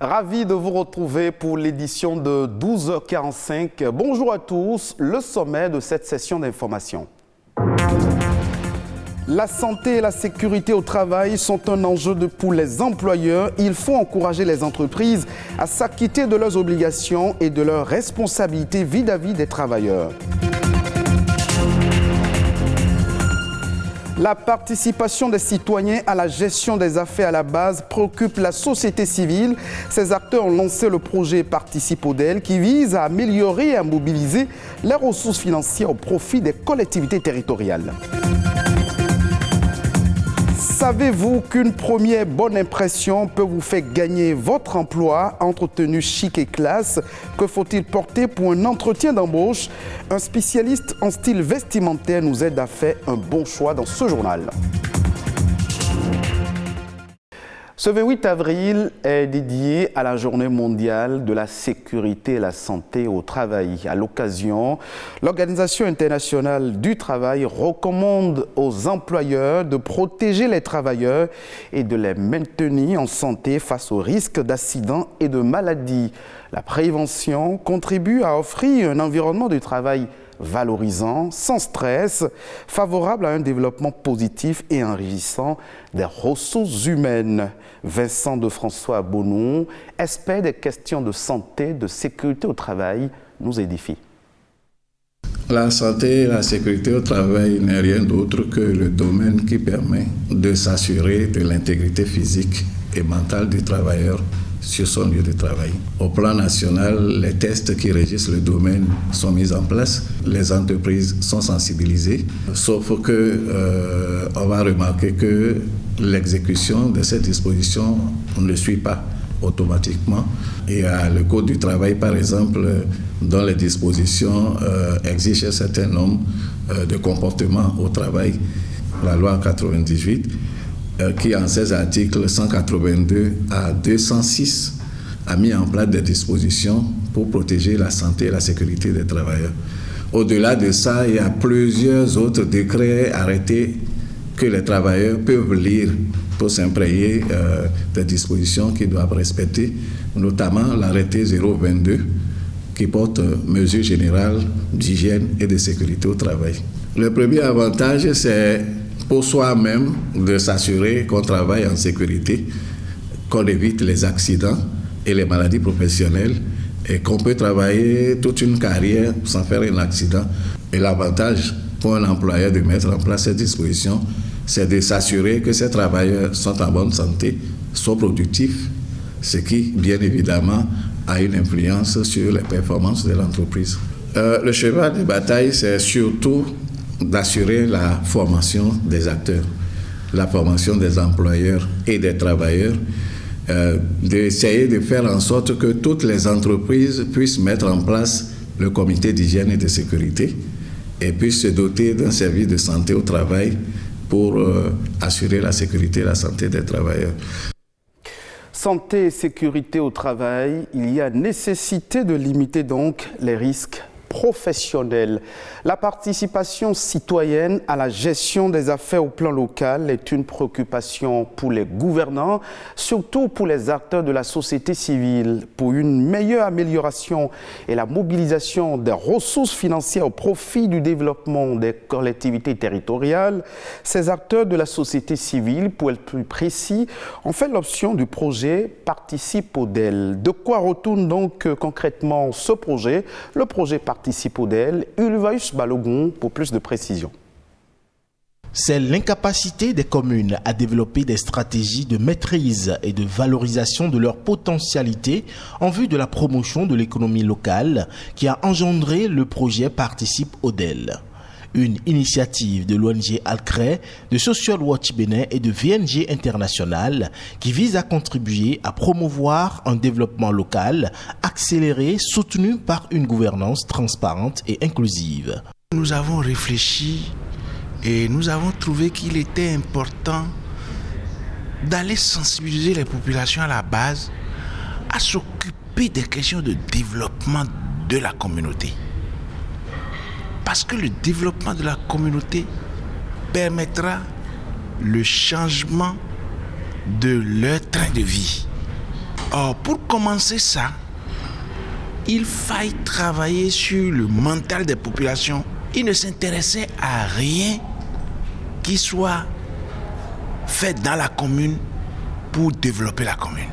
Ravi de vous retrouver pour l'édition de 12h45. Bonjour à tous, le sommet de cette session d'information. La santé et la sécurité au travail sont un enjeu pour les employeurs. Il faut encourager les entreprises à s'acquitter de leurs obligations et de leurs responsabilités vis-à-vis des travailleurs. La participation des citoyens à la gestion des affaires à la base préoccupe la société civile. Ces acteurs ont lancé le projet Participe Odel qui vise à améliorer et à mobiliser les ressources financières au profit des collectivités territoriales. Savez-vous qu'une première bonne impression peut vous faire gagner votre emploi entre tenue chic et classe? Que faut-il porter pour un entretien d'embauche? Un spécialiste en style vestimentaire nous aide à faire un bon choix dans ce journal. Ce 28 avril est dédié à la Journée mondiale de la sécurité et la santé au travail. À l'occasion, l'Organisation internationale du travail recommande aux employeurs de protéger les travailleurs et de les maintenir en santé face aux risques d'accidents et de maladies. La prévention contribue à offrir un environnement de travail valorisant, sans stress, favorable à un développement positif et enrichissant des ressources humaines. Vincent de François Bonon, expert des questions de santé, de sécurité au travail, nous édifie. La santé et la sécurité au travail n'est rien d'autre que le domaine qui permet de s'assurer de l'intégrité physique et mentale du travailleur sur son lieu de travail. Au plan national, les tests qui régissent le domaine sont mis en place. Les entreprises sont sensibilisées, sauf que on va remarquer que l'exécution de ces dispositions ne suit pas automatiquement. Il y a le Code du travail, par exemple, dont les dispositions exigent un certain nombre de comportements au travail. La loi 98, qui en ses articles 182 à 206 a mis en place des dispositions pour protéger la santé et la sécurité des travailleurs. Au-delà de ça, il y a plusieurs autres décrets arrêtés que les travailleurs peuvent lire pour s'imprégner des dispositions qu'ils doivent respecter, notamment l'arrêté 022 qui porte mesures générales d'hygiène et de sécurité au travail. Le premier avantage, c'est pour soi-même de s'assurer qu'on travaille en sécurité, qu'on évite les accidents et les maladies professionnelles et qu'on peut travailler toute une carrière sans faire un accident. Et l'avantage pour un employeur de mettre en place ces dispositions, c'est de s'assurer que ces travailleurs sont en bonne santé, sont productifs, ce qui, bien évidemment, a une influence sur les performances de l'entreprise. Le cheval de bataille, c'est surtout d'assurer la formation des acteurs, la formation des employeurs et des travailleurs, d'essayer de faire en sorte que toutes les entreprises puissent mettre en place le comité d'hygiène et de sécurité et puissent se doter d'un service de santé au travail pour assurer la sécurité et la santé des travailleurs. Santé et sécurité au travail, il y a nécessité de limiter donc les risques professionnels. La participation citoyenne à la gestion des affaires au plan local est une préoccupation pour les gouvernants, surtout pour les acteurs de la société civile. Pour une meilleure amélioration et la mobilisation des ressources financières au profit du développement des collectivités territoriales, ces acteurs de la société civile, pour être plus précis, ont fait l'option du projet Participe Odel. De quoi retourne donc concrètement ce projet? Le projet Participe Odel, Ulvaeus Balogun pour plus de précision. C'est l'incapacité des communes à développer des stratégies de maîtrise et de valorisation de leur potentialité en vue de la promotion de l'économie locale qui a engendré le projet Participe Odel. Une initiative de l'ONG Alcré, de Social Watch Bénin et de VNG International qui vise à contribuer à promouvoir un développement local accéléré, soutenu par une gouvernance transparente et inclusive. Nous avons réfléchi et nous avons trouvé qu'il était important d'aller sensibiliser les populations à la base à s'occuper des questions de développement de la communauté. Parce que le développement de la communauté permettra le changement de leur train de vie. Or, pour commencer ça, il faille travailler sur le mental des populations. Ils ne s'intéressaient à rien qui soit fait dans la commune pour développer la commune.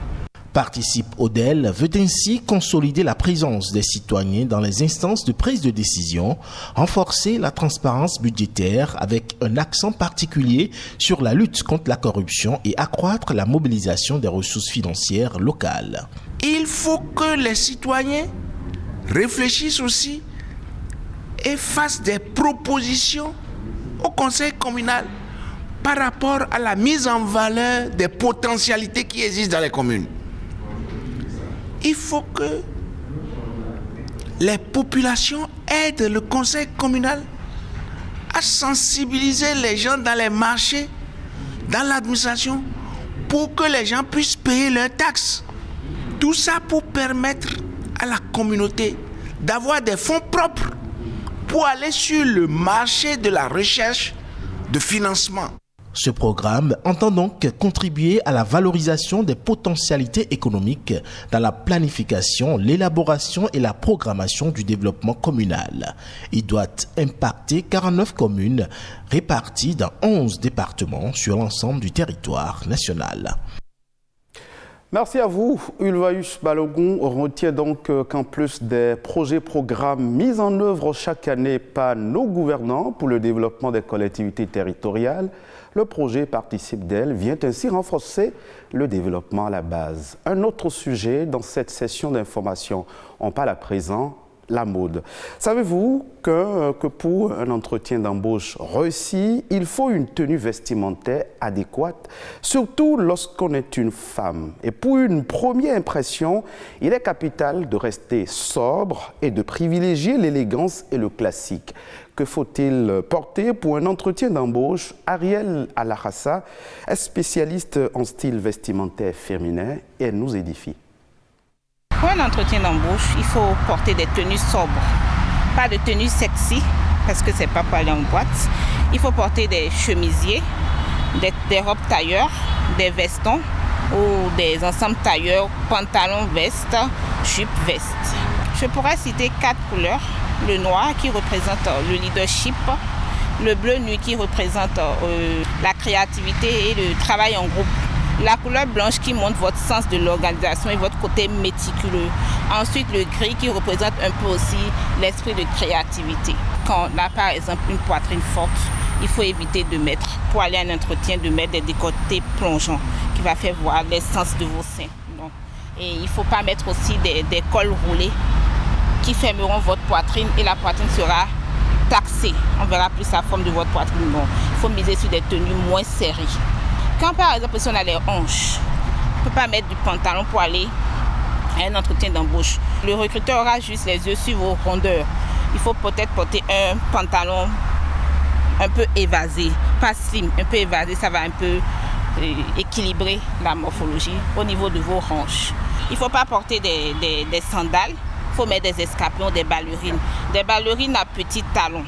Participe Odel veut ainsi consolider la présence des citoyens dans les instances de prise de décision, renforcer la transparence budgétaire avec un accent particulier sur la lutte contre la corruption et accroître la mobilisation des ressources financières locales. Il faut que les citoyens réfléchissent aussi et fassent des propositions au conseil communal par rapport à la mise en valeur des potentialités qui existent dans les communes. Il faut que les populations aident le conseil communal à sensibiliser les gens dans les marchés, dans l'administration, pour que les gens puissent payer leurs taxes. Tout ça pour permettre à la communauté d'avoir des fonds propres pour aller sur le marché de la recherche de financement. Ce programme entend donc contribuer à la valorisation des potentialités économiques dans la planification, l'élaboration et la programmation du développement communal. Il doit impacter 49 communes réparties dans 11 départements sur l'ensemble du territoire national. Merci à vous. Ulvaeus Balogun retient donc qu'en plus des projets-programmes mis en œuvre chaque année par nos gouvernants pour le développement des collectivités territoriales, le projet Participe d'elle vient ainsi renforcer le développement à la base. Un autre sujet dans cette session d'information, on parle à présent la mode. Savez-vous que pour un entretien d'embauche réussi, il faut une tenue vestimentaire adéquate, surtout lorsqu'on est une femme. Et pour une première impression, il est capital de rester sobre et de privilégier l'élégance et le classique. Que faut-il porter pour un entretien d'embauche? Ariel Alahassa est spécialiste en style vestimentaire féminin et elle nous édifie. Pour un entretien d'embauche, il faut porter des tenues sobres, pas de tenues sexy, parce que c'est pas pour aller en boîte. Il faut porter des chemisiers, des robes tailleurs, des vestons ou des ensembles tailleurs, pantalons, vestes, jupes, vestes. Je pourrais citer 4 couleurs. Le noir qui représente le leadership, le bleu nuit qui représente la créativité et le travail en groupe. La couleur blanche qui montre votre sens de l'organisation et votre côté méticuleux. Ensuite, le gris qui représente un peu aussi l'esprit de créativité. Quand on a par exemple une poitrine forte, il faut éviter de mettre, pour aller à un entretien, de mettre des décolletés plongeants qui va faire voir l'essence de vos seins. Bon. Et il ne faut pas mettre aussi des cols roulés qui fermeront votre poitrine et la poitrine sera taxée. On verra plus la forme de votre poitrine. Bon, il faut miser sur des tenues moins serrées. Quand par exemple, si on a les hanches, on ne peut pas mettre du pantalon pour aller à un entretien d'embauche. Le recruteur aura juste les yeux sur vos rondeurs. Il faut peut-être porter un pantalon un peu évasé, pas slim, un peu évasé, ça va un peu équilibrer la morphologie au niveau de vos hanches. Il ne faut pas porter des sandales. Il faut mettre des escarpins, des ballerines à petits talons.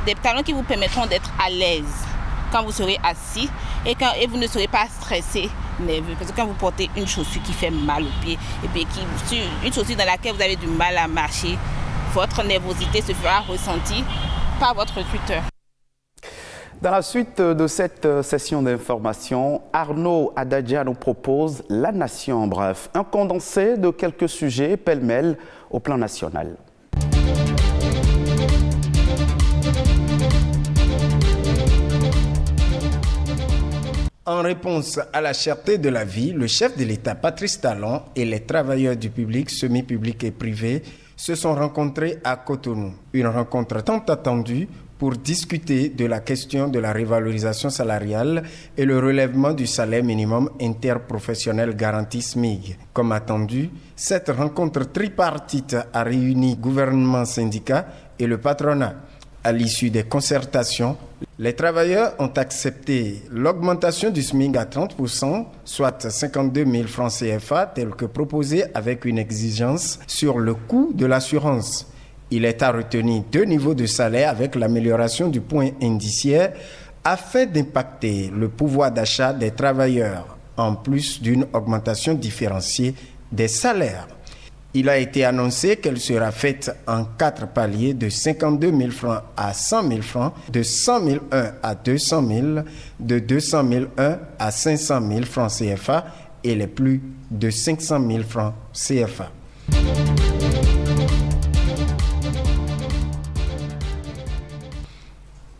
Des talons qui vous permettront d'être à l'aise quand vous serez assis et vous ne serez pas stressé, nerveux. Parce que quand vous portez une chaussure qui fait mal au pied, et puis une chaussure dans laquelle vous avez du mal à marcher, votre nervosité se fera ressentir par votre recruteur. Dans la suite de cette session d'information, Arnaud Adadja nous propose La Nation en bref, un condensé de quelques sujets pêle-mêle au plan national. En réponse à la cherté de la vie, le chef de l'État, Patrice Talon, et les travailleurs du public, semi-public et privé, se sont rencontrés à Cotonou. Une rencontre tant attendue pour discuter de la question de la revalorisation salariale et le relèvement du salaire minimum interprofessionnel garanti SMIG. Comme attendu, cette rencontre tripartite a réuni gouvernement, syndicats et le patronat. À l'issue des concertations, les travailleurs ont accepté l'augmentation du SMIG à 30%, soit 52 000 francs CFA, tel que proposé avec une exigence sur le coût de l'assurance. Il est à retenir 2 niveaux de salaire avec l'amélioration du point indiciaire afin d'impacter le pouvoir d'achat des travailleurs, en plus d'une augmentation différenciée des salaires. Il a été annoncé qu'elle sera faite en 4 paliers de 52 000 francs à 100 000 francs, de 100 001 à 200 000, de 200 001 à 500 000 francs CFA et les plus de 500 000 francs CFA.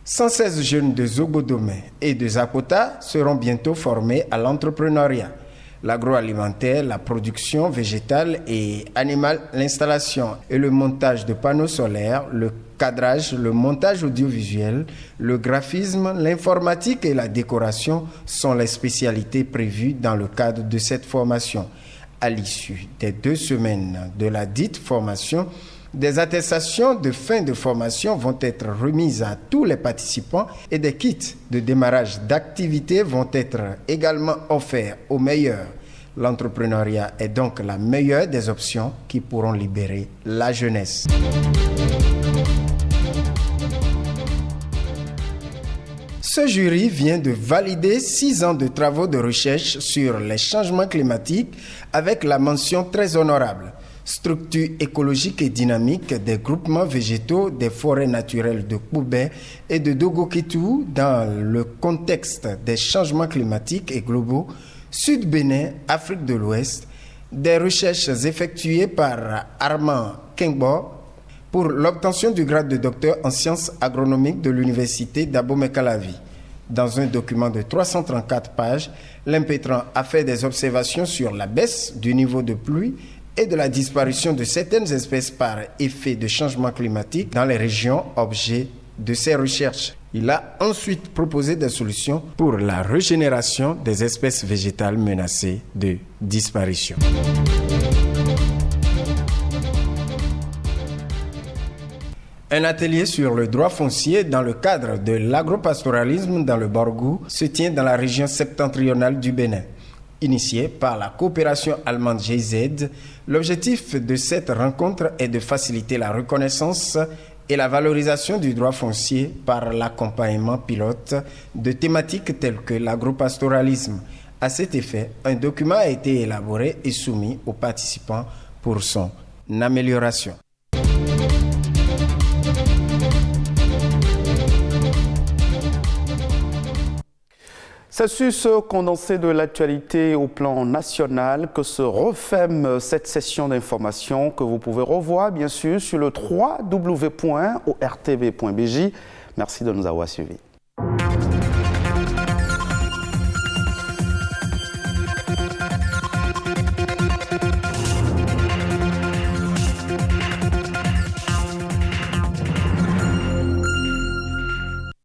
« 116 jeunes de Zobodomé et de Zapota seront bientôt formés à l'entrepreneuriat. L'agroalimentaire, la production végétale et animale, l'installation et le montage de panneaux solaires, le cadrage, le montage audiovisuel, le graphisme, l'informatique et la décoration sont les spécialités prévues dans le cadre de cette formation. À l'issue des 2 semaines de la dite formation, des attestations de fin de formation vont être remises à tous les participants et des kits de démarrage d'activités vont être également offerts aux meilleurs. L'entrepreneuriat est donc la meilleure des options qui pourront libérer la jeunesse. Ce jury vient de valider 6 ans de travaux de recherche sur les changements climatiques avec la mention très honorable. Structure écologique et dynamique des groupements végétaux des forêts naturelles de Koubé et de Dogoketou dans le contexte des changements climatiques et globaux, Sud-Bénin, Afrique de l'Ouest, des recherches effectuées par Armand Kengbo pour l'obtention du grade de docteur en sciences agronomiques de l'université d'Abomey-Calavi. Dans un document de 334 pages, l'impétrant a fait des observations sur la baisse du niveau de pluie et de la disparition de certaines espèces par effet de changement climatique dans les régions objets de ces recherches. Il a ensuite proposé des solutions pour la régénération des espèces végétales menacées de disparition. Un atelier sur le droit foncier dans le cadre de l'agropastoralisme dans le Borgou se tient dans la région septentrionale du Bénin. Initié par la coopération allemande GIZ, l'objectif de cette rencontre est de faciliter la reconnaissance et la valorisation du droit foncier par l'accompagnement pilote de thématiques telles que l'agropastoralisme. À cet effet, un document a été élaboré et soumis aux participants pour son amélioration. C'est sur ce condensé de l'actualité au plan national que se referme cette session d'information que vous pouvez revoir bien sûr sur le www.ortv.bj. Merci de nous avoir suivis.